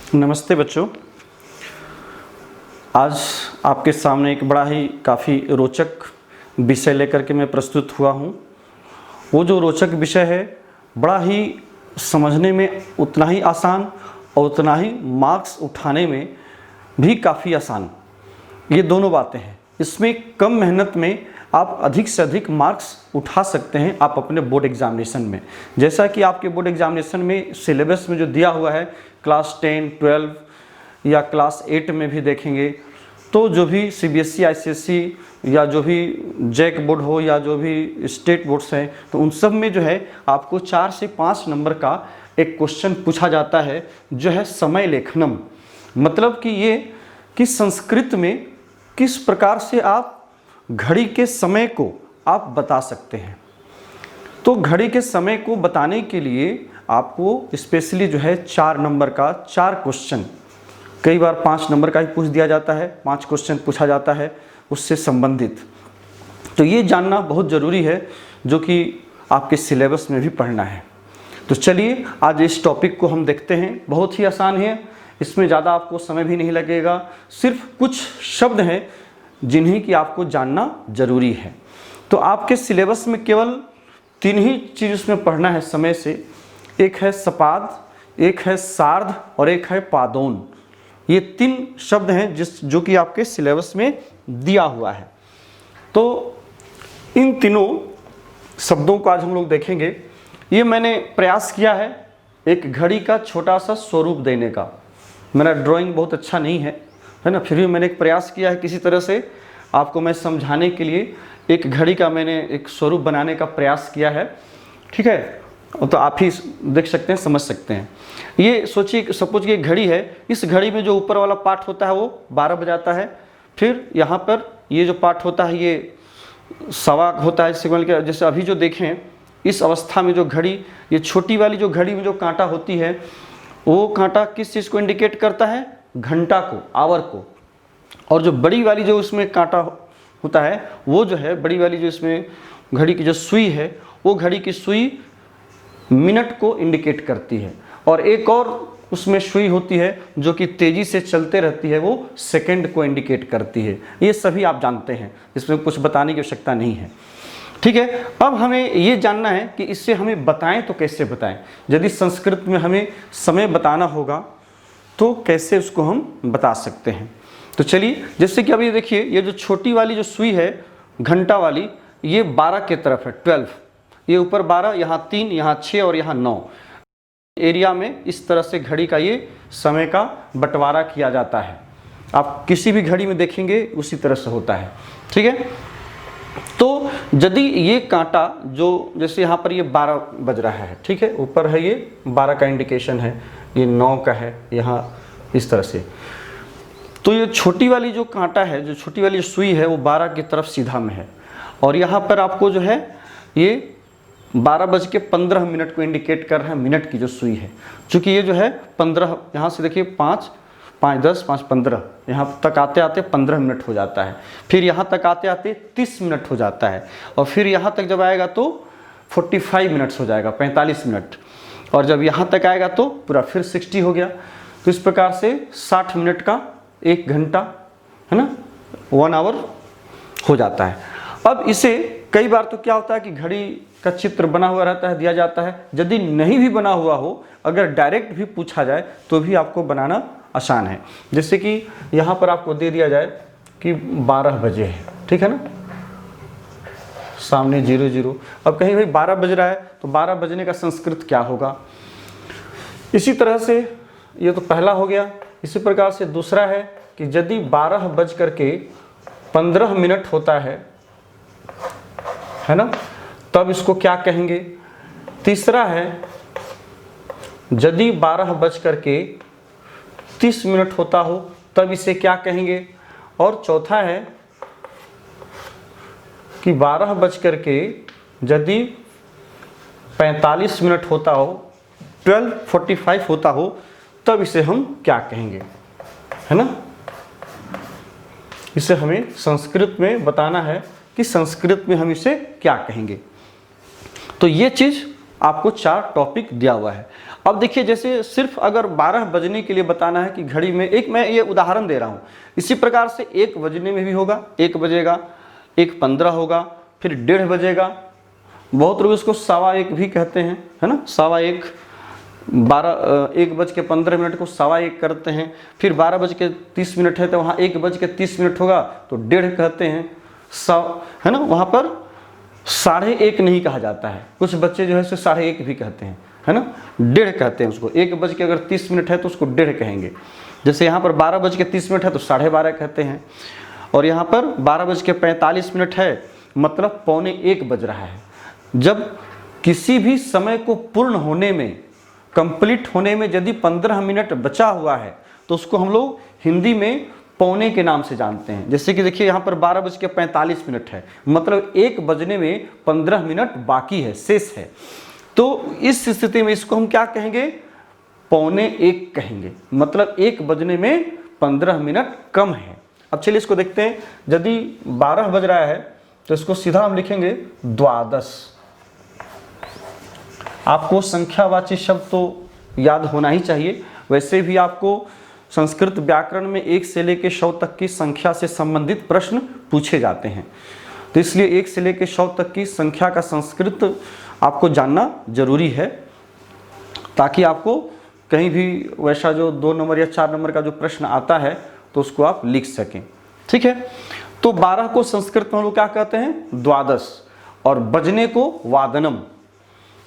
नमस्ते बच्चों। आज आपके सामने एक बड़ा ही काफ़ी रोचक विषय लेकर के मैं प्रस्तुत हुआ हूँ। वो जो रोचक विषय है बड़ा ही समझने में उतना ही आसान और उतना ही मार्क्स उठाने में भी काफ़ी आसान, ये दोनों बातें हैं। इसमें कम मेहनत में आप अधिक से अधिक मार्क्स उठा सकते हैं आप अपने बोर्ड एग्जामिनेशन में। जैसा कि आपके बोर्ड एग्जामिनेशन में सिलेबस में जो दिया हुआ है क्लास 10, 12 या क्लास 8 में भी देखेंगे तो जो भी सीबीएसई, आईसीएसई या जो भी जैक बोर्ड हो या जो भी स्टेट बोर्ड्स हैं तो उन सब में जो है आपको 4 से 5 नंबर का एक क्वेश्चन पूछा जाता है जो है समय लेखनम। मतलब कि ये कि संस्कृत में किस प्रकार से आप घड़ी के समय को आप बता सकते हैं। तो घड़ी के समय को बताने के लिए आपको स्पेशली जो है 4 नंबर का 4 क्वेश्चन, कई बार 5 नंबर का ही पूछ दिया जाता है, 5 क्वेश्चन पूछा जाता है उससे संबंधित। तो ये जानना बहुत ज़रूरी है जो कि आपके सिलेबस में भी पढ़ना है। तो चलिए आज इस टॉपिक को हम देखते हैं। बहुत ही आसान है, इसमें ज़्यादा आपको समय भी नहीं लगेगा। सिर्फ कुछ शब्द हैं जिन्हें कि आपको जानना ज़रूरी है। तो आपके सिलेबस में केवल 3 ही चीज़ उसमें पढ़ना है समय से। एक है सपाद, एक है सार्ध और एक है पादोन। ये 3 शब्द हैं जो कि आपके सिलेबस में दिया हुआ है। तो इन तीनों शब्दों को आज हम लोग देखेंगे। ये मैंने प्रयास किया है एक घड़ी का छोटा सा स्वरूप देने का। मेरा ड्राइंग बहुत अच्छा नहीं है ना, फिर भी मैंने एक प्रयास किया है किसी तरह से आपको मैं समझाने के लिए एक घड़ी का मैंने एक स्वरूप बनाने का प्रयास किया है। ठीक है, तो आप ही देख सकते हैं, समझ सकते हैं। ये सोचिए, सपोज कि एक घड़ी है, इस घड़ी में जो ऊपर वाला पार्ट होता है वो 12 बजाता है। फिर यहाँ पर ये जो पार्ट होता है ये सवा होता है सिग्नल के। जैसे अभी जो देखें इस अवस्था में जो घड़ी, ये छोटी वाली जो घड़ी में जो कांटा होती है वो कांटा किस चीज़ को इंडिकेट करता है? घंटा को, आवर को। और जो बड़ी वाली जो उसमें कांटा होता है वो जो है बड़ी वाली जो इसमें घड़ी की जो सुई है वो घड़ी की सुई मिनट को इंडिकेट करती है। और एक और उसमें सुई होती है जो कि तेज़ी से चलते रहती है, वो सेकंड को इंडिकेट करती है। ये सभी आप जानते हैं, इसमें कुछ बताने की आवश्यकता नहीं है। ठीक है, अब हमें ये जानना है कि इससे हमें बताएं तो कैसे बताएं। यदि संस्कृत में हमें समय बताना होगा तो कैसे उसको हम बता सकते हैं। तो चलिए, जैसे कि अभी देखिए ये जो छोटी वाली जो सुई है घंटा वाली, ये 12 के तरफ है, 12। ये ऊपर 12, यहाँ 3, यहाँ 6 और यहाँ 9 एरिया में इस तरह से घड़ी का ये समय का बंटवारा किया जाता है। आप किसी भी घड़ी में देखेंगे उसी तरह से होता है। ठीक है, तो यदि ये कांटा जो जैसे यहाँ पर ये 12 बज रहा है, ठीक है, ऊपर है ये 12 का इंडिकेशन है, ये 9 का है यहाँ इस तरह से। तो ये छोटी वाली जो कांटा है, जो छोटी वाली सुई है वो 12 की तरफ सीधा में है। और यहाँ पर आपको जो है ये 12:15 को इंडिकेट कर रहा है, मिनट की जो सुई है। चूँकि ये जो है 15, यहाँ से देखिए 5, 5, 10, 5, 15, यहाँ तक आते आते 15 मिनट हो जाता है। फिर यहाँ तक आते आते 30 मिनट हो जाता है। और फिर यहाँ तक जब आएगा तो 45 मिनट्स हो जाएगा, 45 मिनट। और जब यहाँ तक आएगा तो पूरा फिर 60 हो गया। तो इस प्रकार से 60 मिनट का 1 घंटा, है ना, 1 आवर हो जाता है। अब इसे कई बार तो क्या होता है कि घड़ी का चित्र बना हुआ रहता है, दिया जाता है। यदि नहीं भी बना हुआ हो, अगर डायरेक्ट भी पूछा जाए तो भी आपको बनाना आसान है। जैसे कि यहाँ पर आपको दे दिया जाए कि 12 बजे है, ठीक है ना, सामने 00। अब कहीं भाई 12 बज रहा है तो 12 बजने का संस्कृत क्या होगा? इसी तरह से ये तो पहला हो गया। इसी प्रकार से दूसरा है कि यदि 12:15 होता है ना, तब इसको क्या कहेंगे? तीसरा है यदि 12:30 होता हो तब इसे क्या कहेंगे? और चौथा है कि 12:45 होता हो, 12:45 होता हो तब इसे हम क्या कहेंगे, है ना। इसे हमें संस्कृत में बताना है कि संस्कृत में हम इसे क्या कहेंगे। तो ये चीज़ आपको 4 टॉपिक दिया हुआ है। अब देखिए, जैसे सिर्फ अगर 12 बजने के लिए बताना है कि घड़ी में, एक मैं ये उदाहरण दे रहा हूँ, इसी प्रकार से 1 बजने में भी होगा, 1 बजेगा, 1:15 होगा, फिर 1:30 बजेगा, बहुत लोग इसको 1:15 भी कहते हैं, है ना, 1:15, 1:15 को 1:15 करते हैं, फिर 12:30 है तो वहाँ 1:30 होगा तो 1:30 कहते हैं, है ना, वहाँ पर 1:30 नहीं कहा जाता है, कुछ बच्चे जो है सो 1:30 भी कहते हैं, है ना, 1:30 कहते हैं उसको। 1:30 है तो उसको 1:30 कहेंगे। जैसे यहाँ पर 12:30 है तो 12:30 कहते हैं, और यहाँ पर 12:45 है, मतलब 12:45 बज रहा है। जब किसी भी समय को पूर्ण होने में, कंप्लीट होने में यदि 15 मिनट बचा हुआ है तो उसको हम लोग हिंदी में पौने के नाम से जानते हैं। जैसे कि देखिए यहाँ पर 12:45 है, मतलब 1 बजने में 15 मिनट बाकी है, शेष है। तो इस स्थिति में इसको हम क्या कहेंगे, 1:15 कहेंगे, मतलब 1 बजने में 15 मिनट कम है। अब चलिए इसको देखते हैं। यदि 12 बज रहा है तो इसको सीधा हम लिखेंगे 12। आपको संख्यावाची शब्द तो याद होना ही चाहिए। वैसे भी आपको संस्कृत व्याकरण में 1 से लेकर 100 तक की संख्या से संबंधित प्रश्न पूछे जाते हैं, तो इसलिए 1 से लेकर 100 तक की संख्या का संस्कृत आपको जानना जरूरी है, ताकि आपको कहीं भी वैसा जो 2 नंबर या 4 नंबर का जो प्रश्न आता है तो उसको आप लिख सकें। ठीक है, तो 12 को संस्कृत में हम लोग क्या कहते हैं, 12, और बजने को वादनम,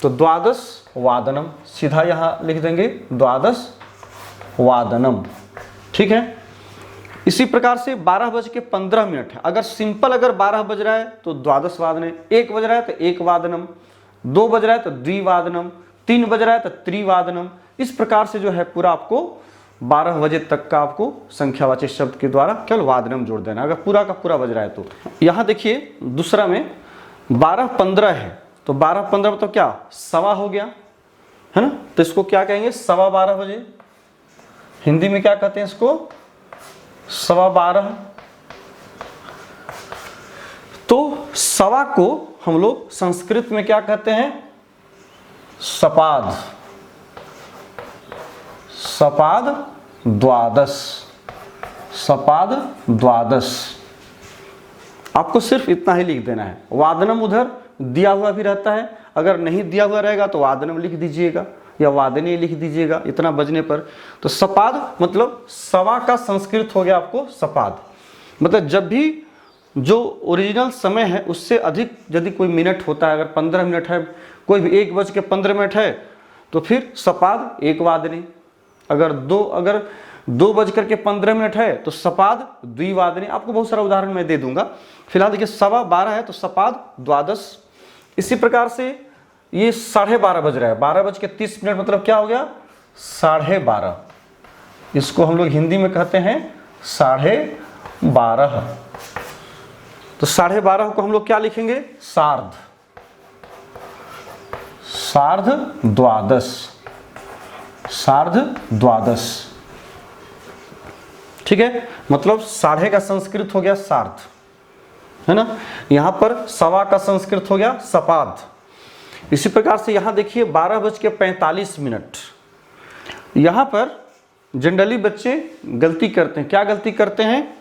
तो 12 वादनम, सीधा यहाँ लिख देंगे 12 वादनम। ठीक है, इसी प्रकार से 12:15 है। अगर सिंपल अगर 12 बज रहा है तो 12 वादने, 1 बज रहा है तो 1 वादनम, 2 बज रहा है तो द्विवादनम, 3 बज रहा है तो त्रिवादनम। इस प्रकार से जो है पूरा आपको 12 बजे तक का आपको संख्यावाची शब्द के द्वारा केवल वादनम जोड़ देना, अगर पूरा का पूरा बज रहा है तो। यहाँ देखिए दूसरा में 12:15 है, तो 12:15 मतलब क्या, 1:15 हो गया, है ना, तो इसको क्या कहेंगे, 12:15 बजे। हिंदी में क्या कहते हैं इसको, 12:15। तो 1:15 को हम लोग संस्कृत में क्या कहते हैं, सपाद, सपाद 12, सपाद 12। आपको सिर्फ इतना ही लिख देना है। वादनम उधर दिया हुआ भी रहता है, अगर नहीं दिया हुआ रहेगा तो वादनम लिख दीजिएगा या वादने लिख दीजिएगा इतना बजने पर। तो सपाद मतलब 1:15 का संस्कृत हो गया आपको सपाद, मतलब जब भी जो ओरिजिनल समय है उससे अधिक यदि कोई मिनट होता है, अगर 15 मिनट है, कोई भी 1:15 है तो फिर सपाद 1 वादने। अगर 2:15 है तो सपाद द्विवादने। आपको बहुत सारा उदाहरण मैं दे दूंगा। फिलहाल देखिए 12:15 है तो सपाद 12। इसी प्रकार से ये 12:30 बज रहा है, 12:30 मतलब क्या हो गया, 12:30। इसको हम लोग हिंदी में कहते हैं 12:30। तो 12:30 को हम लोग क्या लिखेंगे, सार्ध, सार्ध 12, सार्ध 12। ठीक है, मतलब 12:30 का संस्कृत हो गया सार्ध, है ना। यहां पर 1:15 का संस्कृत हो गया सपाद। इसी प्रकार से यहां देखिए 12:45। यहां पर जनरली बच्चे गलती करते हैं, क्या गलती करते हैं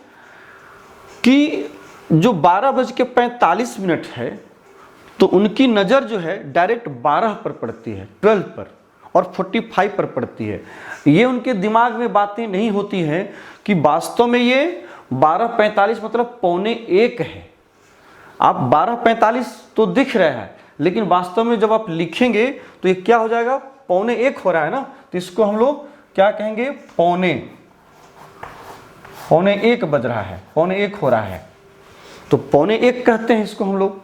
कि जो 12:45 है तो उनकी नज़र जो है डायरेक्ट 12 पर पड़ती है, 12 पर, और 45 पर पड़ती है। ये उनके दिमाग में बातें नहीं होती हैं कि वास्तव में ये 12:45 मतलब 12:45 है। आप 12:45 तो दिख रहा है, लेकिन वास्तव में जब आप लिखेंगे तो ये क्या हो जाएगा, 12:45 हो रहा है ना, तो इसको हम लोग क्या कहेंगे, 12:45 बज रहा है, 12:45 हो रहा है, तो 12:45 कहते हैं इसको हम लोग।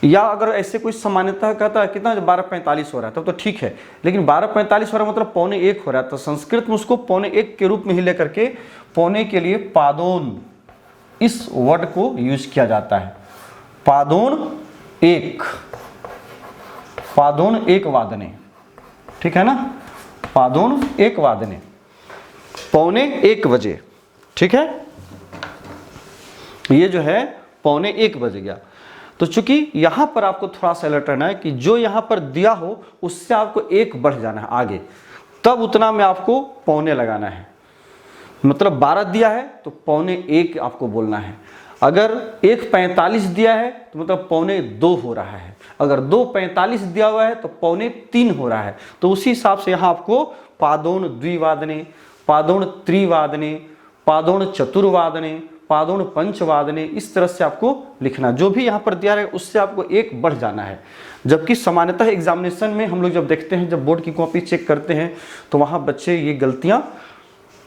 या अगर ऐसे कोई सामान्यतः कहता है कितना, 12:45 हो रहा है तब तो ठीक है, लेकिन 12:45 हो रहा है मतलब 12:45 हो रहा है, तो संस्कृत में उसको 12:45 के रूप में ही लेकर के पौने के लिए पादोन इस वर्ड को यूज किया जाता है। पादोन 1, पादोन 1 वादने, ठीक है ना, पादोन 1 वादने, 12:45 बजे। ठीक है, ये जो है 12:45 बज गया। तो चूंकि यहाँ पर आपको थोड़ा सा अलर्ट रहना है कि जो यहाँ पर दिया हो उससे आपको एक बढ़ जाना है आगे, तब उतना में आपको पौने लगाना है। मतलब 12 दिया है तो पौने 1 आपको बोलना है। अगर 1:45 दिया है तो मतलब पौने 2 हो रहा है। अगर 2:45 दिया हुआ है तो पौने 3 हो रहा है। तो उसी हिसाब से यहाँ आपको पादोन द्विवादने, पादोन त्रिवादने, पादोन चतुर्वादने, पादोन पंचवादने, इस तरह से आपको लिखना। जो भी यहाँ पर दिया है उससे आपको 1 बढ़ जाना है। जबकि सामान्यतः एग्जामिनेशन में हम लोग जब देखते हैं, जब बोर्ड की कॉपी चेक करते हैं तो वहाँ बच्चे ये गलतियाँ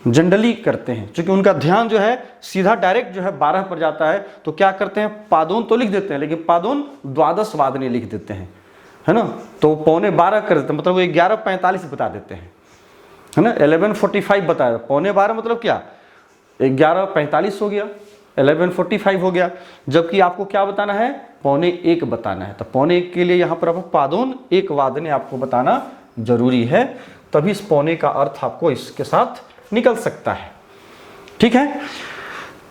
जनरली करते हैं, क्योंकि उनका ध्यान जो है सीधा डायरेक्ट जो है 12 पर जाता है। तो क्या करते हैं, पादोन तो लिख देते हैं लेकिन पादोन द्वादश वादने लिख देते हैं, है ना। तो पौने 12 कर देते हैं, मतलब वो 11:45 बता देते हैं, है ना। 11:45 बताया, पौने 12 मतलब क्या, 11:45 हो गया, 11:45 हो गया। जबकि आपको क्या बताना है, पौने 1 बताना है। तो पौने 1 के लिए यहाँ पर आपको पादोन 1 वादने आपको बताना जरूरी है, तभी इस पौने का अर्थ आपको इसके साथ निकल सकता है। ठीक है,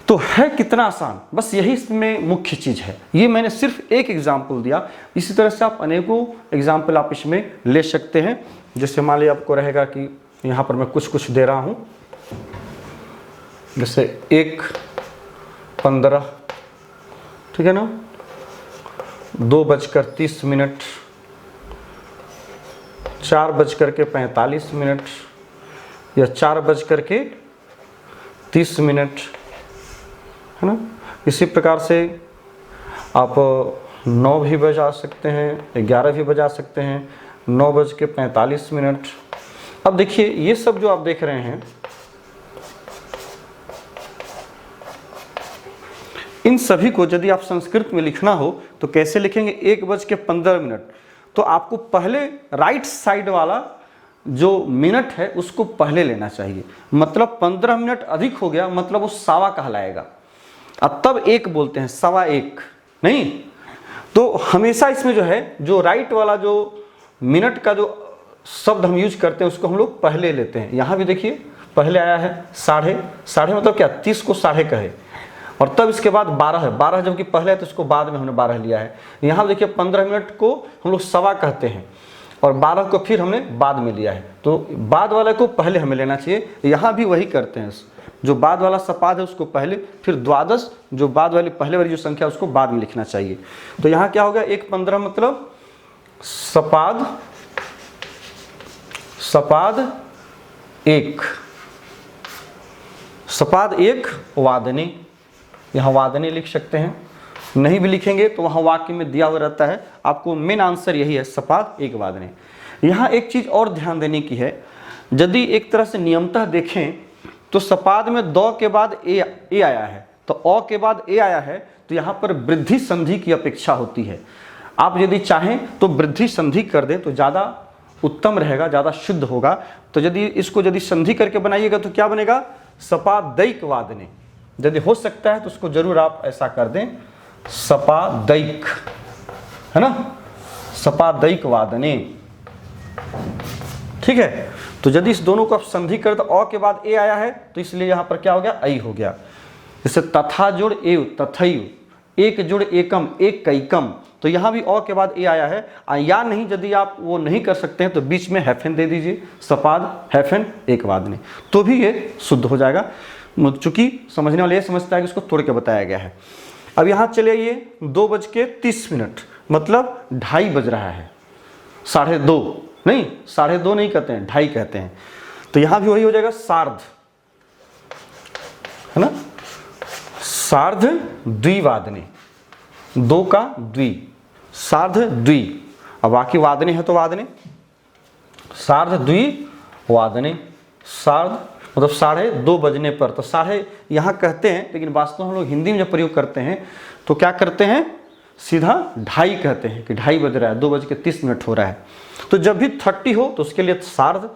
तो है कितना आसान, बस यही इसमें मुख्य चीज है। ये मैंने सिर्फ एक एग्जाम्पल दिया, इसी तरह से आप अनेकों एग्जाम्पल आप इसमें ले सकते हैं। जैसे मान लीजिए आपको रहेगा कि यहाँ पर मैं कुछ दे रहा हूँ, जैसे 1:15, ठीक है ना, 2:30, 4:45 या 4:30, है ना। इसी प्रकार से आप 9 भी बजा सकते हैं, 11 भी बजा सकते हैं, 9:45। अब देखिए ये सब जो आप देख रहे हैं, इन सभी को यदि आप संस्कृत में लिखना हो तो कैसे लिखेंगे, 1:15। तो आपको पहले राइट साइड वाला जो मिनट है उसको पहले लेना चाहिए। मतलब 15 मिनट अधिक हो गया, मतलब वो सवा कहलाएगा। अब तब 1 बोलते हैं, 1:15 नहीं। तो हमेशा इसमें जो है, जो राइट वाला जो मिनट का जो शब्द हम यूज करते हैं उसको हम लोग पहले लेते हैं। यहाँ भी देखिए पहले आया है साढ़े, मतलब क्या, 30 को साढ़े कहे, और तब इसके बाद 12 है, 12 जबकि पहले है तो इसको बाद में हमने 12 लिया है। यहाँ देखिए 15 मिनट को हम लोग सवा कहते हैं और 12 को फिर हमने बाद में लिया है, तो बाद वाले को पहले हमें लेना चाहिए। यहाँ भी वही करते हैं, जो बाद वाला सपाद है उसको पहले, फिर द्वादश जो बाद वाली पहले वाली जो संख्या है उसको बाद में लिखना चाहिए। तो यहाँ क्या हो गया, 1:15 मतलब सपाद 1, सपाद 1 वादने, यहाँ वादने लिख सकते हैं। नहीं भी लिखेंगे तो वहाँ वाक्य में दिया हुआ रहता है, आपको मेन आंसर यही है, सपाद 1 वादने। यहाँ एक चीज़ और ध्यान देने की है, यदि एक तरह से नियमतः देखें तो सपाद में द के बाद ए आया है, तो अ के बाद ए आया है, तो यहाँ पर वृद्धि संधि की अपेक्षा होती है। आप यदि चाहें तो वृद्धि संधि कर दें तो ज़्यादा उत्तम रहेगा, ज़्यादा शुद्ध होगा। तो यदि इसको यदि संधि करके बनाइएगा तो क्या बनेगा, सपादैक वादने। यदि हो सकता है तो उसको जरूर आप ऐसा कर दें, सपादैक, है ना, सपादैक वादने। ठीक है, तो यदि इस दोनों को आप संधि कर दो, अ के बाद ए आया है तो इसलिए यहाँ पर क्या हो गया, ऐ हो गया। जैसे तथा जुड़ एव, तथैव, एक जुड़ एकम, एक कैकम, तो यहाँ भी अ के बाद ए आया है। या नहीं, यदि आप वो नहीं कर सकते हैं तो बीच में हैफन दे दीजिए, सपाद हैफन 1 वादने, तो भी ये शुद्ध हो जाएगा। चूंकि समझने वाले ये समझता है कि इसको तोड़ के बताया गया है। अब यहाँ चले आइए 2:30, मतलब 2:30 बज रहा है, 2:30 नहीं, 2:30 नहीं कहते हैं, 2:30 कहते हैं। तो यहाँ भी वही हो जाएगा, सार्ध, है ना, सार्ध द्विवादने, 2 का द्वि, सार्ध द्वि। अब बाकी वादने है तो वादने, सार्ध द्वि वादने, सार्ध मतलब 2:30 बजने पर। तो साढ़े यहाँ कहते हैं, लेकिन वास्तव में हम लोग हिंदी में जब प्रयोग करते हैं तो क्या करते हैं, सीधा 2:30 कहते हैं कि 2:30 बज रहा है, 2:30 हो रहा है। तो जब भी 30 हो तो उसके लिए सार्ध,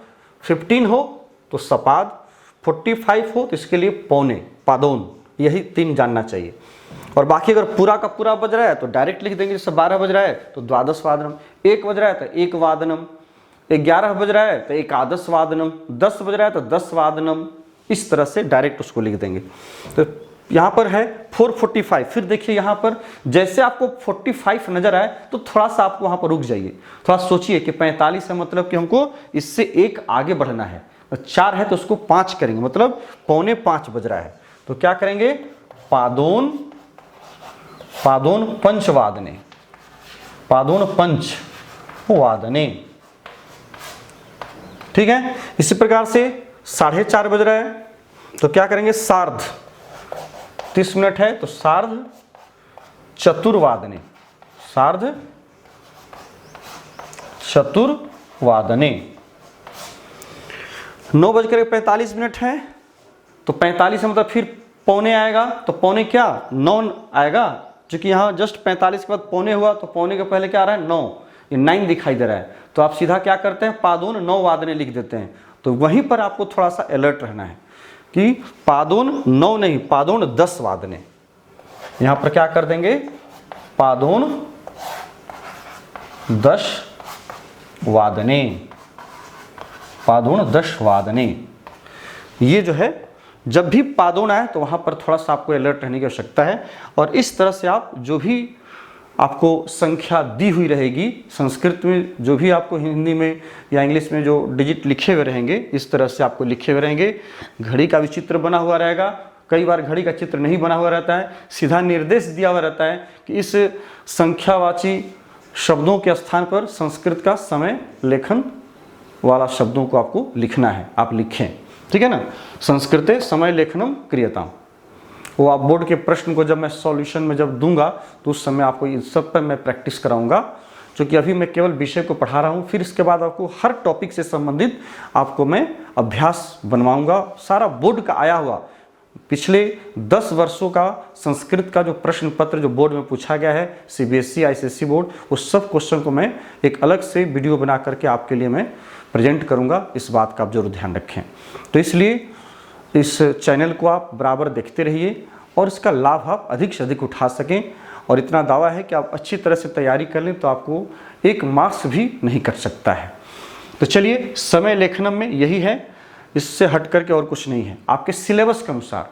15 हो तो सपाद, 45 हो तो इसके लिए पौने, पादोन, यही 3 जानना चाहिए। और बाकी अगर पूरा का पूरा बज रहा है तो डायरेक्ट लिख देंगे, जैसे 12 बज रहा है तो द्वादश वादनम, 1 बज रहा है तो 1 वादनम, 11 बज रहा है तो एकादश वादनम, 10 बज रहा है तो 10 वादनम, इस तरह से डायरेक्ट उसको लिख देंगे। तो यहाँ पर है 445। फिर देखिए यहाँ पर जैसे आपको 45 नजर आए तो थोड़ा सा आपको वहाँ पर रुक जाइए, थोड़ा सोचिए कि 45 है मतलब कि हमको इससे एक आगे बढ़ना है। 4 है तो उसको 5 करेंगे, मतलब 4:45 बज रहा है। तो क्या करेंगे, पादोन पंचवादने, पादोन पंच वादने। ठीक है, इसी प्रकार से 4:30 बज रहा है तो क्या करेंगे, सार्ध 30 मिनट है तो सार्ध चतुर्वादने, सार्ध चतुर्वादने। 9:45 है तो 45 मतलब फिर पौने आएगा, तो पौने क्या 9 आएगा, क्योंकि यहाँ जस्ट 45 के बाद पौने हुआ तो पौने के पहले क्या आ रहा है 9, ये 9 दिखाई दे रहा है। तो आप सीधा क्या करते हैं, पादोन 9 वादने लिख देते हैं। तो वहीं पर आपको थोड़ा सा अलर्ट रहना है कि पादोन 9 नहीं, पादोन 10 वादने। यहां पर क्या कर देंगे, पादोन 10 वादने, पादोन 10 वादने। ये जो है जब भी पादोन आए तो वहां पर थोड़ा सा आपको अलर्ट रहने की आवश्यकता है। और इस तरह से आप जो भी आपको संख्या दी हुई रहेगी संस्कृत में, जो भी आपको हिंदी में या इंग्लिश में जो डिजिट लिखे हुए रहेंगे, इस तरह से आपको लिखे हुए रहेंगे। घड़ी का भी चित्र बना हुआ रहेगा, कई बार घड़ी का चित्र नहीं बना हुआ रहता है, सीधा निर्देश दिया हुआ रहता है कि इस संख्यावाची शब्दों के स्थान पर संस्कृत का समय लेखन वाला शब्दों को आपको लिखना है, आप लिखें। ठीक है ना, संस्कृते समय लेखनम क्रियताम। वो आप बोर्ड के प्रश्न को जब मैं सॉल्यूशन में जब दूंगा तो उस समय आपको इन सब पर मैं प्रैक्टिस कराऊंगा, क्योंकि अभी मैं केवल विषय को पढ़ा रहा हूँ। फिर इसके बाद आपको हर टॉपिक से संबंधित आपको मैं अभ्यास बनवाऊंगा। सारा बोर्ड का आया हुआ पिछले 10 वर्षों का संस्कृत का जो प्रश्न पत्र जो बोर्ड में पूछा गया है, CBSE ICSE बोर्ड, उस सब क्वेश्चन को मैं एक अलग से वीडियो बना करके आपके लिए मैं प्रेजेंट करूँगा। इस बात का आप जरूर ध्यान रखें। तो इसलिए इस चैनल को आप बराबर देखते रहिए और इसका लाभ आप अधिक से अधिक उठा सकें। और इतना दावा है कि आप अच्छी तरह से तैयारी कर लें तो आपको 1 मार्क्स भी नहीं कट सकता है। तो चलिए, समय लेखनम में यही है, इससे हट करके और कुछ नहीं है। आपके सिलेबस के अनुसार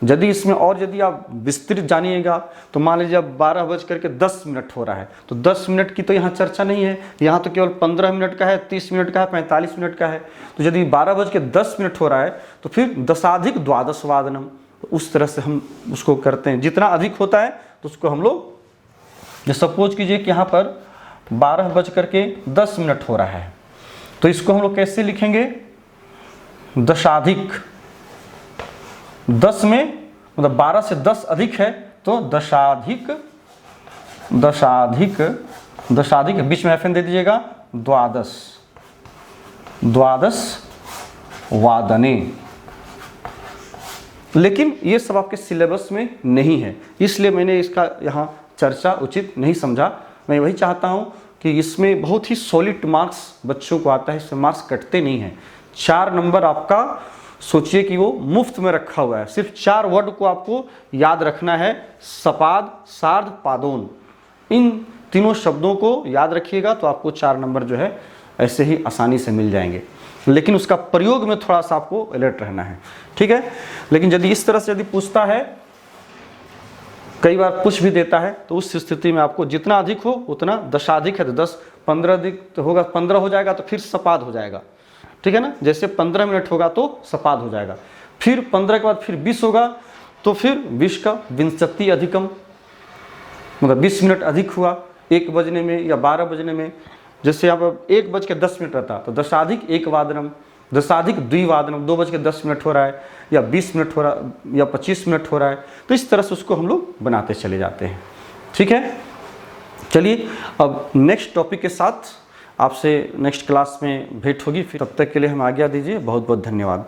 यदि इसमें और यदि आप विस्तृत जानिएगा तो मान लीजिए अब 12:10 हो रहा है तो 10 मिनट की तो यहाँ चर्चा नहीं है, यहाँ तो केवल 15 मिनट का है, 30 मिनट का है, 45 मिनट का है। तो यदि 12:10 हो रहा है तो फिर 10 + 12 वादनम, तो उस तरह से हम उसको करते हैं। जितना अधिक होता है तो उसको हम लोग, सपोज कीजिए कि यहाँ पर 12:10 हो रहा है तो इसको हम लोग कैसे लिखेंगे, 10 में मतलब 12 से 10 अधिक है तो 10 बीच में FN दे दीजिएगा, 12 वादने। लेकिन ये सब आपके सिलेबस में नहीं है, इसलिए मैंने इसका यहाँ चर्चा उचित नहीं समझा। मैं वही चाहता हूँ कि इसमें बहुत ही सॉलिड मार्क्स बच्चों को आता है, इससे मार्क्स कटते नहीं हैं। 4 नंबर आपका सोचिए कि वो मुफ्त में रखा हुआ है। सिर्फ 4 वर्ड को आपको याद रखना है, सपाद, सार्ध, पादोन। इन तीनों शब्दों को याद रखिएगा तो आपको 4 नंबर जो है ऐसे ही आसानी से मिल जाएंगे। लेकिन उसका प्रयोग में थोड़ा सा आपको अलर्ट रहना है, ठीक है। लेकिन यदि इस तरह से यदि पूछता है, कई बार पूछ भी देता है, तो उस स्थिति में आपको जितना अधिक हो उतना, 10 अधिक है तो 10, 15 अधिक तो होगा, 15 हो जाएगा तो फिर सपाद हो जाएगा, ठीक है ना। जैसे 15 मिनट होगा तो सपाद हो जाएगा, फिर 15 के बाद फिर 20 होगा तो फिर 20 का विंशति अधिकम, मतलब 20 मिनट अधिक हुआ 1 बजने में या 12 बजने में। जैसे अब 1:10 रहता तो 10 + 1 वादनम, 10 + 2 वादनम, 2:10 हो रहा है या 20 मिनट हो रहा है या 25 मिनट हो रहा है। तो इस तरह से उसको हम लोग बनाते चले जाते हैं, ठीक है। चलिए अब नेक्स्ट टॉपिक के साथ आपसे नेक्स्ट क्लास में भेंट होगी। फिर तब तक के लिए हम आज्ञा दीजिए। बहुत बहुत धन्यवाद।